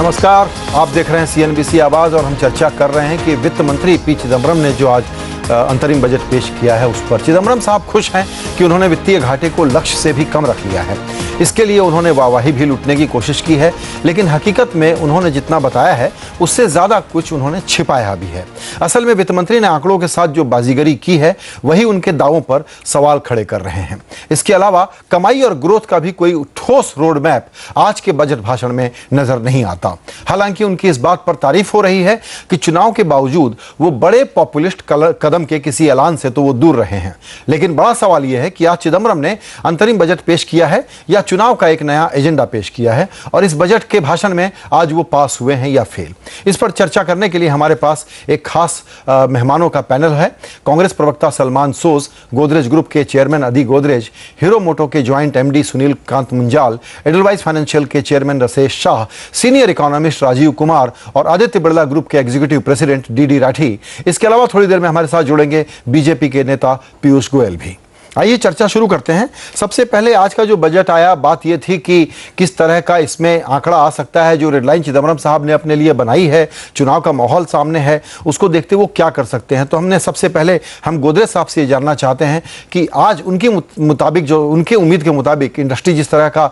नमस्कार, आप देख रहे हैं CNBC आवाज और हम चर्चा कर रहे हैं कि वित्त मंत्री पी चिदम्बरम ने जो आज अंतरिम बजट पेश किया है उस पर चिदम्बरम साहब खुश हैं कि उन्होंने वित्तीय घाटे को लक्ष्य से भी कम रख लिया है। इसके लिए उन्होंने वाहवाही भी लूटने की कोशिश की है, लेकिन हकीकत में उन्होंने जितना बताया है उससे ज्यादा कुछ उन्होंने छिपाया भी है। असल में वित्त मंत्री ने आंकड़ों के साथ जो बाजीगरी की है वही उनके दावों पर सवाल खड़े कर रहे हैं। इसके अलावा कमाई और ग्रोथ का भी कोई ठोस रोड मैप आज के बजट भाषण में नजर नहीं आता। हालांकि उनकी इस बात पर तारीफ हो रही है कि चुनाव के बावजूद वो बड़े पॉपुलिस्ट कदम के किसी ऐलान से तो वो दूर रहे हैं। लेकिन बड़ा सवाल यह है कि आज चिदम्बरम ने अंतरिम बजट पेश किया है या चुनाव का एक नया एजेंडा पेश किया है, और इस बजट के भाषण में आज वो पास हुए हैं या फेल। इस पर चर्चा करने के लिए हमारे पास एक खास मेहमानों का पैनल है। कांग्रेस प्रवक्ता सलमान सोज, गोदरेज ग्रुप के चेयरमैन अदी गोदरेज, हीरो मोटो के joint MD Sunil Kant Munjal, Edelweiss financial के chairman Rasesh Shah, senior economist Rajiv Kumar और आदित्य बिरला ग्रुप के एग्जीक्यूटिव प्रेसिडेंट DD राठी। इसके अलावा थोड़ी देर में हमारे साथ जुड़ेंगे बीजेपी के नेता पीयूष गोयल भी। आइए चर्चा शुरू करते हैं। सबसे पहले आज का जो बजट आया, बात यह थी कि किस तरह का इसमें आंकड़ा आ सकता है। जो रेडलाइन चिदम्बरम साहब ने अपने लिए बनाई है, चुनाव का माहौल सामने है, उसको देखते वो क्या कर सकते हैं। तो हमने सबसे पहले हम गोदरेज साहब से ये जानना चाहते हैं कि आज उनके मुताबिक, जो उनके उम्मीद के मुताबिक इंडस्ट्री जिस तरह का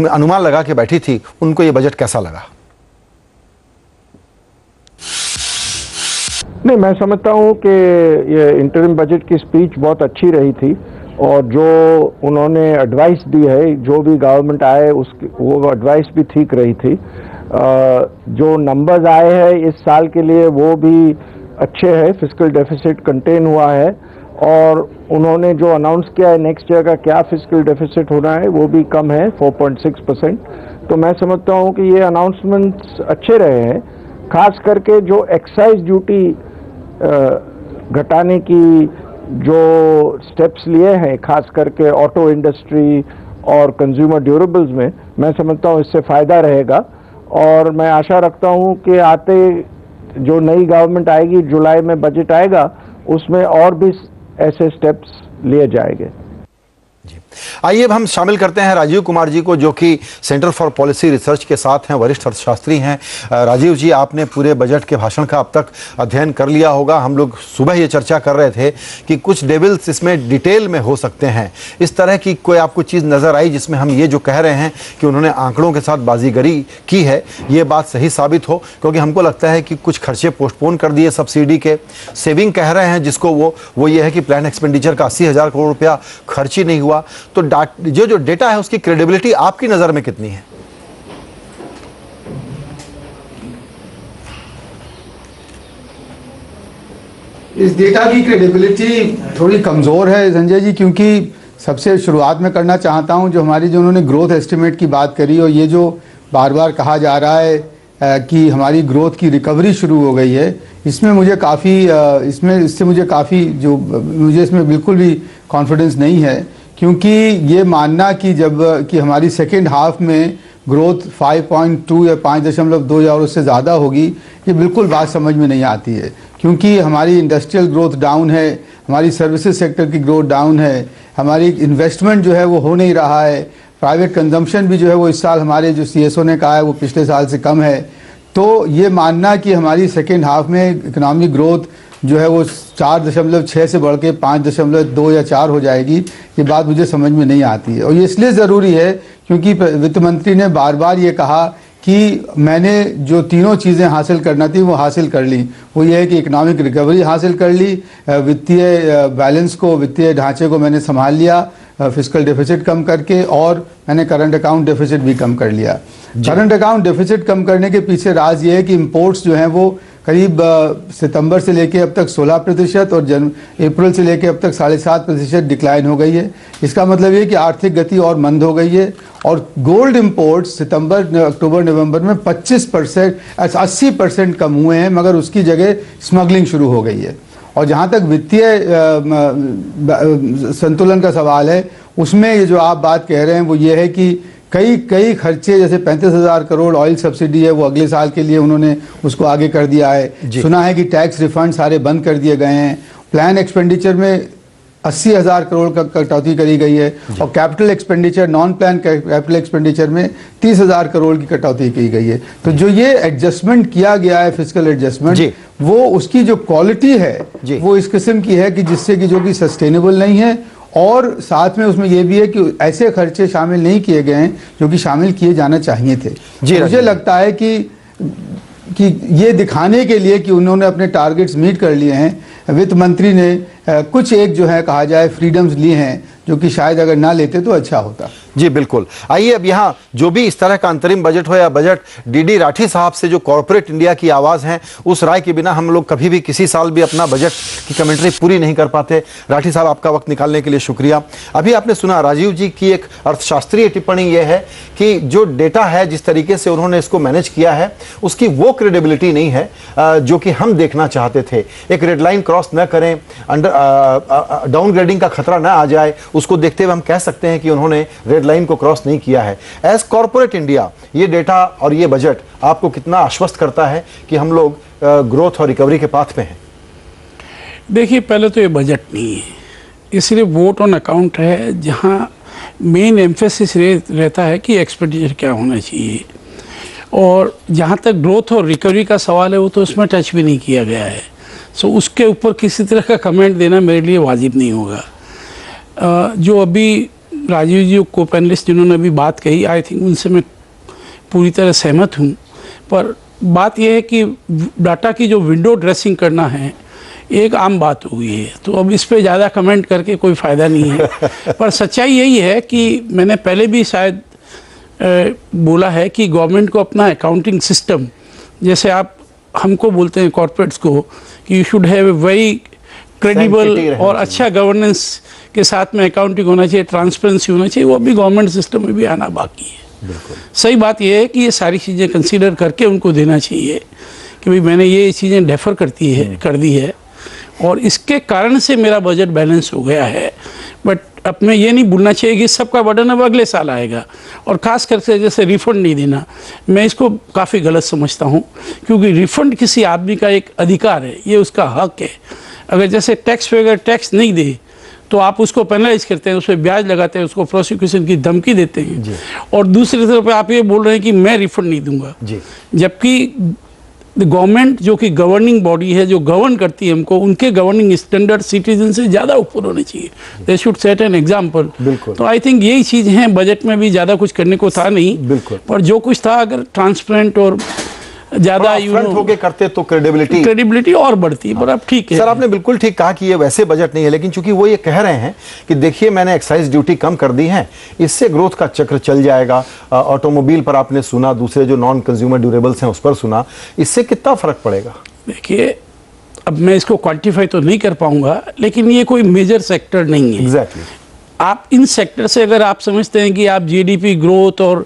अनुमान लगा के बैठी थी, उनको ये बजट कैसा लगा? नहीं, मैं समझता हूँ कि ये इंटरिम बजट की स्पीच बहुत अच्छी रही थी और जो उन्होंने एडवाइस दी है, जो भी गवर्नमेंट आए उसकी वो एडवाइस भी ठीक रही थी। जो नंबर्स आए हैं इस साल के लिए वो भी अच्छे हैं। फिस्कल डेफिसिट कंटेन हुआ है और उन्होंने जो अनाउंस किया है नेक्स्ट ईयर का क्या फिस्कल डेफिसिट होना है वो भी कम है, 4.6%। तो मैं समझता हूँ कि ये अनाउंसमेंट्स अच्छे रहे हैं। खास करके जो एक्साइज ड्यूटी घटाने की जो स्टेप्स लिए हैं, खास करके ऑटो इंडस्ट्री और कंज्यूमर ड्यूरेबल्स में, मैं समझता हूँ इससे फ़ायदा रहेगा। और मैं आशा रखता हूँ कि आते जो नई गवर्नमेंट आएगी, जुलाई में बजट आएगा, उसमें और भी ऐसे स्टेप्स लिए जाएंगे। आइए अब हम शामिल करते हैं राजीव कुमार जी को, जो कि सेंटर फॉर पॉलिसी रिसर्च के साथ हैं, वरिष्ठ अर्थशास्त्री हैं। राजीव जी, आपने पूरे बजट के भाषण का अब तक अध्ययन कर लिया होगा। हम लोग सुबह ये चर्चा कर रहे थे कि कुछ डेविल्स इसमें डिटेल में हो सकते हैं। इस तरह की कोई आपको चीज़ नज़र आई जिसमें हम ये जो कह रहे हैं कि उन्होंने आंकड़ों के साथ बाजीगरी की है, ये बात सही साबित हो? क्योंकि हमको लगता है कि कुछ खर्चे पोस्टपोन कर दिए, सब्सिडी के सेविंग कह रहे हैं, जिसको वो ये है कि प्लान एक्सपेंडिचर का 80,000 करोड़ रुपया खर्च ही नहीं हुआ। तो जो डेटा है उसकी क्रेडिबिलिटी आपकी नजर में कितनी है? इस डेटा की क्रेडिबिलिटी थोड़ी कमज़ोर है संजय जी, क्योंकि सबसे शुरुआत में करना चाहता हूं जो उन्होंने ग्रोथ एस्टिमेट की बात करी, और ये जो बार बार कहा जा रहा है कि हमारी ग्रोथ की रिकवरी शुरू हो गई है, इसमें मुझे इसमें बिल्कुल भी कॉन्फिडेंस नहीं है। क्योंकि ये मानना कि हमारी सेकेंड हाफ में ग्रोथ 5.2 या 5.2 या उससे ज़्यादा होगी, ये बिल्कुल बात समझ में नहीं आती है। क्योंकि हमारी इंडस्ट्रियल ग्रोथ डाउन है, हमारी सर्विसेज सेक्टर की ग्रोथ डाउन है, हमारी इन्वेस्टमेंट जो है वो हो नहीं रहा है, प्राइवेट कंजम्पशन भी जो है वो इस साल हमारे जो CSO ने कहा है वो पिछले साल से कम है। तो ये मानना कि हमारी सेकेंड हाफ में इकोनॉमिक ग्रोथ जो है वो 4.6 से बढ़ के 5.2 या 4 हो जाएगी, ये बात मुझे समझ में नहीं आती है। और ये इसलिए ज़रूरी है क्योंकि वित्त मंत्री ने बार बार ये कहा कि मैंने जो तीनों चीज़ें हासिल करना थी वो हासिल कर ली। वो ये है कि इकोनॉमिक रिकवरी हासिल कर ली, वित्तीय बैलेंस को, वित्तीय ढांचे को मैंने संभाल लिया फिस्कल डेफिसिट कम करके, और मैंने करंट अकाउंट डेफिसिट भी कम कर लिया। करंट अकाउंट डेफिसिट कम करने के पीछे राज ये है कि इंपोर्ट्स जो हैं वो करीब सितंबर से लेके अब तक 16% और अप्रैल से लेके अब तक 7.5% डिक्लाइन हो गई है। इसका मतलब ये कि आर्थिक गति और मंद हो गई है। और गोल्ड इंपोर्ट्स सितंबर, अक्टूबर, नवंबर में 25%, 80% कम हुए हैं, मगर उसकी जगह स्मगलिंग शुरू हो गई है। और जहाँ तक वित्तीय संतुलन का सवाल है, उसमें ये जो आप बात कह रहे हैं वो ये है कि कई खर्चे, जैसे 35,000 करोड़ ऑयल सब्सिडी है वो अगले साल के लिए उन्होंने उसको आगे कर दिया है। सुना है कि टैक्स रिफंड सारे बंद कर दिए गए हैं। प्लान एक्सपेंडिचर में 80,000 करोड़ का कटौती करी गई है और capital expenditure, non plan capital expenditure में 30,000 करोड़ की कटौती की गई है। तो जो ये एडजस्टमेंट किया गया है, फिस्कल एडजस्टमेंट, वो उसकी जो क्वालिटी है वो इस किस्म की है कि जिससे कि जो कि सस्टेनेबल नहीं है, और साथ में उसमें यह भी है कि ऐसे खर्चे शामिल नहीं किए गए हैं जो कि शामिल किए जाना चाहिए थे। मुझे लगता है कि ये दिखाने के लिए कि उन्होंने अपने टारगेट्स मीट कर लिए हैं, वित्त मंत्री ने कुछ एक जो है कहा जाए फ्रीडम्स लिए हैं जो कि शायद अगर ना लेते तो अच्छा होता। जी बिल्कुल। आइए अब यहाँ जो भी इस तरह का अंतरिम बजट हो या बजट, डीडी राठी साहब से जो कॉर्पोरेट इंडिया की आवाज़ है, उस राय के बिना हम लोग कभी भी किसी साल भी अपना बजट की कमेंट्री पूरी नहीं कर पाते। राठी साहब, आपका वक्त निकालने के लिए शुक्रिया। अभी आपने सुना राजीव जी की एक अर्थशास्त्रीय टिप्पणी यह है कि जो डेटा है, जिस तरीके से उन्होंने इसको मैनेज किया है, उसकी वो क्रेडिबिलिटी नहीं है जो कि हम देखना चाहते थे। एक रेड लाइन क्रॉस न करें, डाउनग्रेडिंग का खतरा ना आ जाए, उसको देखते हुए हम कह सकते हैं कि उन्होंने रेड लाइन को क्रॉस नहीं किया है। एज कॉर्पोरेट इंडिया, ये डेटा और ये बजट आपको कितना आश्वस्त करता है कि हम लोग ग्रोथ और रिकवरी के पाथ पे हैं? देखिए, पहले तो ये बजट नहीं है, ये सिर्फ वोट ऑन अकाउंट है, जहां मेन एम्फेसिस रहता है कि एक्सपेंडिचर क्या होना चाहिए, और जहां तक ग्रोथ और रिकवरी का सवाल है वो तो उसमें टच भी नहीं किया गया है। सो उसके ऊपर किसी तरह का कमेंट देना मेरे लिए वाजिब नहीं होगा। जो अभी राजीव जी को पैनलिस्ट जिन्होंने अभी बात कही, आई थिंक उनसे मैं पूरी तरह सहमत हूँ, पर बात यह है कि डाटा की जो विंडो ड्रेसिंग करना है एक आम बात हो गई है, तो अब इस पे ज़्यादा कमेंट करके कोई फ़ायदा नहीं है। पर सच्चाई यही है कि मैंने पहले भी शायद बोला है कि गवर्नमेंट को अपना अकाउंटिंग सिस्टम, जैसे आप हमको बोलते हैं कॉर्पोरेट्स को कि you should have a very credible और अच्छा गवर्नेंस के साथ में अकाउंटिंग होना चाहिए, ट्रांसपेरेंसी होना चाहिए, वो अभी गवर्नमेंट सिस्टम में भी आना बाकी है। सही बात यह है कि ये सारी चीज़ें कंसीडर करके उनको देना चाहिए कि भाई मैंने ये चीज़ें डेफर कर दी है और इसके कारण से मेरा बजट बैलेंस हो गया है। बट अब मैं ये नहीं भूलना चाहिए कि सबका बर्डन अब अगले साल आएगा, और ख़ास करके जैसे रिफ़ंड नहीं देना, मैं इसको काफ़ी गलत समझता हूँ, क्योंकि रिफ़ंड किसी आदमी का एक अधिकार है, ये उसका हक है। अगर जैसे टैक्स पे अगर टैक्स नहीं दे तो आप उसको पेनलाइज करते हैं, उस पर ब्याज लगाते हैं, उसको प्रोसिक्यूशन की धमकी देते हैं, और दूसरी तरफ आप ये बोल रहे हैं कि मैं रिफंड नहीं दूंगा, जबकि गवर्नमेंट जो कि गवर्निंग बॉडी है, जो गवर्न करती है हमको, उनके गवर्निंग स्टैंडर्ड सिटीजन से ज़्यादा ऊपर होने चाहिए। They should set an example. तो आई थिंक यही चीज़ है। बजट में भी ज़्यादा कुछ करने को था नहीं, पर जो कुछ था अगर ट्रांसपेरेंट और ज्यादा होके करते तो क्रेडिबिलिटी और बढ़ती। पर अब ठीक है सर, आपने बिल्कुल ठीक कहा कि ये वैसे बजट नहीं है, लेकिन चूंकि वो ये कह रहे हैं कि देखिए मैंने एक्साइज ड्यूटी कम कर दी है, इससे ग्रोथ का चक्र चल जाएगा। ऑटोमोबाइल पर आपने सुना, दूसरे जो नॉन कंज्यूमर ड्यूरेबल्स हैं उस पर सुना, इससे कितना फर्क पड़ेगा? देखिए, अब मैं इसको क्वांटिफाई तो नहीं कर पाऊंगा, लेकिन ये कोई मेजर सेक्टर नहीं है। एग्जैक्टली। आप इन सेक्टर से अगर आप समझते हैं कि आप जीडीपी ग्रोथ और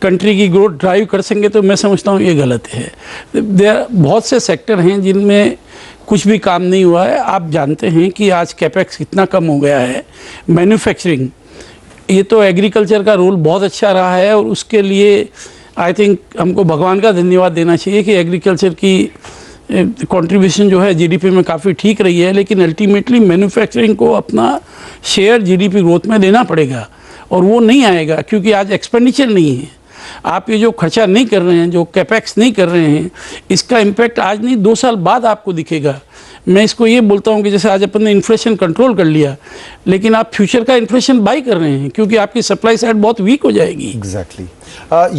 कंट्री की ग्रोथ ड्राइव कर सकेंगे, तो मैं समझता हूँ ये गलत है। बहुत से सेक्टर हैं जिनमें कुछ भी काम नहीं हुआ है। आप जानते हैं कि आज कैपेक्स कितना कम हो गया है। मैन्युफैक्चरिंग, ये तो एग्रीकल्चर का रोल बहुत अच्छा रहा है, और उसके लिए आई थिंक हमको भगवान का धन्यवाद देना चाहिए कि एग्रीकल्चर की कंट्रीब्यूशन जो है जीडीपी में काफ़ी ठीक रही है। लेकिन अल्टीमेटली मैन्युफैक्चरिंग को अपना शेयर जीडीपी ग्रोथ में देना पड़ेगा, और वो नहीं आएगा क्योंकि आज एक्सपेंडिचर नहीं है। आप ये जो खर्चा नहीं कर रहे हैं, जो कैपेक्स नहीं कर रहे हैं, इसका इम्पैक्ट आज नहीं 2 साल बाद आपको दिखेगा। मैं इसको ये बोलता हूँ कि जैसे आज अपन ने इन्फ्लेशन कंट्रोल कर लिया, लेकिन आप फ्यूचर का इन्फ्लेशन बाई कर रहे हैं क्योंकि आपकी सप्लाई साइड बहुत वीक हो जाएगी। एग्जैक्टली।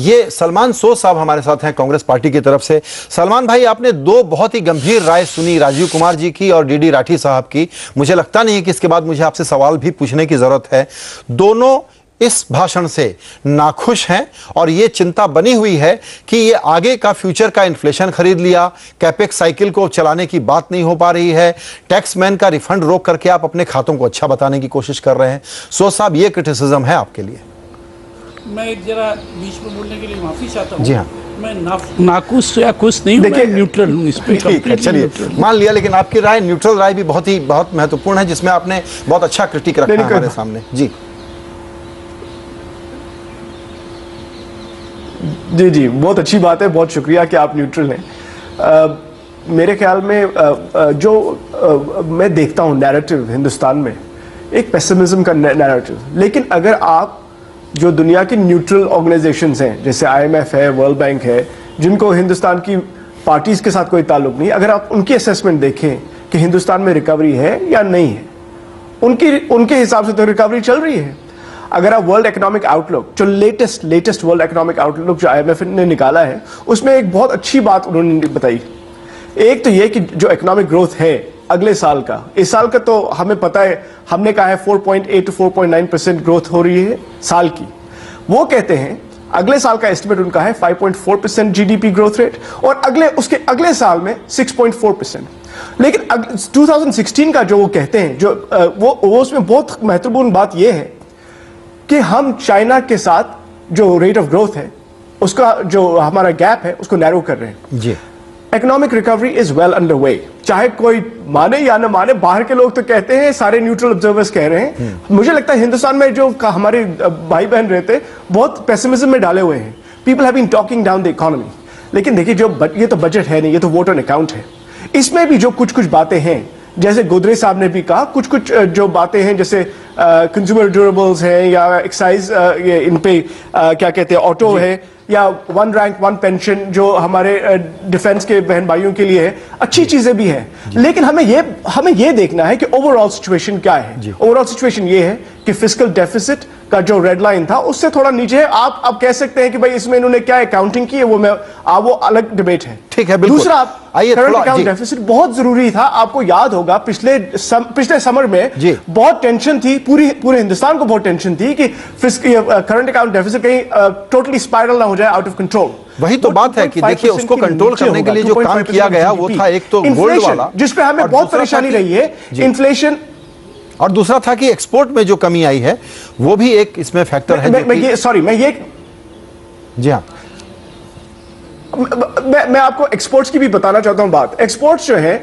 ये सलमान सोज साहब हमारे साथ हैं कांग्रेस पार्टी की तरफ से। सलमान भाई, आपने 2 बहुत ही गंभीर राय सुनी, राजीव कुमार जी की और डीडी राठी साहब की। मुझे लगता नहीं है कि इसके बाद मुझे आपसे सवाल भी पूछने की जरूरत है। दोनों इस भाषण से नाखुश हैं और ये चिंता बनी हुई है कि ये आगे का फ्यूचर का इन्फ्लेशन खरीद लिया, कैपेक्स साइकिल को चलाने की बात नहीं हो पा रही है, टैक्समैन का रिफंड रोक करके आप अपने खातों को अच्छा बताने की कोशिश कर रहे हैं। सोज साहब, ये क्रिटिसिज्म है आपके लिए? मैं एक जरा बीच में बोलने के लिए माफी चाहता हूँ। जी हाँ, मैं नाखुश या खुश नहीं हूँ, मैं न्यूट्रल हूँ इस पे। ठीक है, चलिए मान लिया, लेकिन आपकी राय, न्यूट्रल राय भी बहुत महत्वपूर्ण है, जिसमें आपने बहुत अच्छा क्रिटिक रखा हमारे सामने। जी जी जी, बहुत अच्छी बात है, बहुत शुक्रिया कि आप न्यूट्रल हैं। मेरे ख्याल में जो मैं देखता हूँ नैरेटिव हिंदुस्तान में एक पेसिमिज्म का नैरेटिव। लेकिन अगर आप जो दुनिया की न्यूट्रल ऑर्गेनाइजेशंस हैं, जैसे IMF है, वर्ल्ड बैंक है, जिनको हिंदुस्तान की पार्टीज के साथ कोई ताल्लुक नहीं, अगर आप उनकी असेसमेंट देखें कि हिंदुस्तान में रिकवरी है या नहीं है, उनके हिसाब से तो रिकवरी चल रही है। अगर आप वर्ल्ड इकोनॉमिक आउटलुक, जो लेटेस्ट वर्ल्ड इकोनॉमिक आउटलुक जो IMF ने निकाला है, उसमें एक बहुत अच्छी बात उन्होंने बताई। एक तो ये कि जो इकोनॉमिक ग्रोथ है अगले साल का, इस साल का तो हमें पता है, हमने कहा है 4.8 to 4.9% ग्रोथ हो रही है साल की। वो कहते हैं अगले साल का एस्टिमेट उनका है 5.4% GDP ग्रोथ रेट, और उसके अगले साल में 6.4%। लेकिन 2016 का जो वो कहते हैं, जो वो उसमें बहुत महत्वपूर्ण बात ये है कि हम चाइना के साथ जो रेट ऑफ ग्रोथ है, उसका जो हमारा गैप है, उसको नैरो कर रहे हैं जी। Economic recovery is well under way, चाहे कोई माने या न माने। बाहर के लोग तो कहते हैं, सारे न्यूट्रल ऑब्जर्वर्स कह रहे हैं। मुझे लगता है हिंदुस्तान में जो हमारे भाई बहन रहते बहुत पेसिमिज्म में डाले हुए हैं। People have been talking down the economy. लेकिन देखिए, ये तो बजट है नहीं, ये तो वोट ऑन अकाउंट है। इसमें भी जो कुछ बातें हैं, जैसे गोदरेज साहब ने भी कहा, कुछ जो बातें हैं, जैसे कंज्यूमर ड्यूरेबल्स हैं, या एक्साइज इन पे क्या कहते हैं, ऑटो है, या 1 रैंक 1 पेंशन जो हमारे डिफेंस के बहन भाइयों के लिए है, अच्छी चीजें भी हैं। लेकिन हमें ये देखना है कि ओवरऑल सिचुएशन क्या है। ओवरऑल सिचुएशन ये है कि फिस्कल डेफिसिट का जो रेड लाइन था, उससे थोड़ा नीचे है। आप कह सकते हैं कि भाई इसमें इन्होंने क्या अकाउंटिंग की है, वो अलग डिबेट है। ठीक है, बिल्कुल। दूसरा, करंट अकाउंट जी। डेफिसिट बहुत जरूरी था। आपको याद होगा पिछले समर में जी। बहुत टेंशन थी, पूरे हिंदुस्तान को बहुत टेंशन थी कि करंट अकाउंट डेफिसिट कहीं टोटली स्पाइरल ना हो जाए, आउट ऑफ कंट्रोल। वही तो बात है कि देखिए, उसको कंट्रोल करने के लिए जो काम किया गया वो था, एक तो गोल्ड वाला, जिसपे हमें बहुत परेशानी रही है, इन्फ्लेशन, और दूसरा था कि एक्सपोर्ट में जो कमी आई है वो भी एक इसमें फैक्टर है। जी हाँ, मैं आपको एक्सपोर्ट्स की भी बताना चाहता हूं बात। एक्सपोर्ट्स जो है,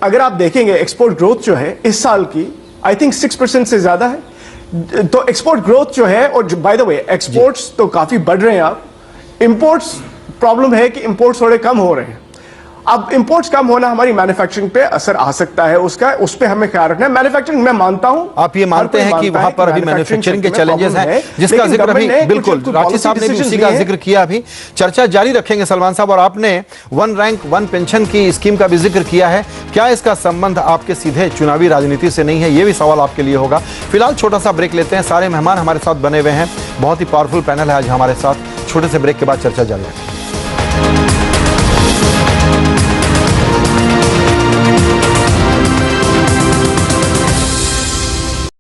अगर आप देखेंगे एक्सपोर्ट ग्रोथ जो है इस साल की, आई थिंक 6% से ज्यादा है। तो एक्सपोर्ट ग्रोथ जो है, और बाय द वे एक्सपोर्ट्स तो काफी बढ़ रहे हैं। आप इंपोर्ट्स, प्रॉब्लम है कि इंपोर्ट्स थोड़े कम हो रहे हैं। अब इंपोर्ट्स कम होना हमारी मैन्युफैक्चरिंग पे असर आ सकता है, उस पे हमें ख्याल रखना है। मैन्युफैक्चरिंग मैं मानता हूं, आप ये मानते हैं कि वहां पर अभी मैन्युफैक्चरिंग के चैलेंजेस हैं, जिसका जिक्र अभी बिल्कुल राठी साहब ने भी उसी का जिक्र किया। अभी चर्चा जारी रखेंगे सलमान साहब, और आपने 1 रैंक 1 पेंशन की स्कीम का भी जिक्र किया है। क्या इसका संबंध आपके सीधे चुनावी राजनीति से नहीं है, ये भी सवाल आपके लिए होगा। फिलहाल छोटा सा ब्रेक लेते हैं। सारे मेहमान हमारे साथ बने हुए हैं, बहुत ही पावरफुल पैनल है आज हमारे साथ। छोटे से ब्रेक के बाद चर्चा जारी है।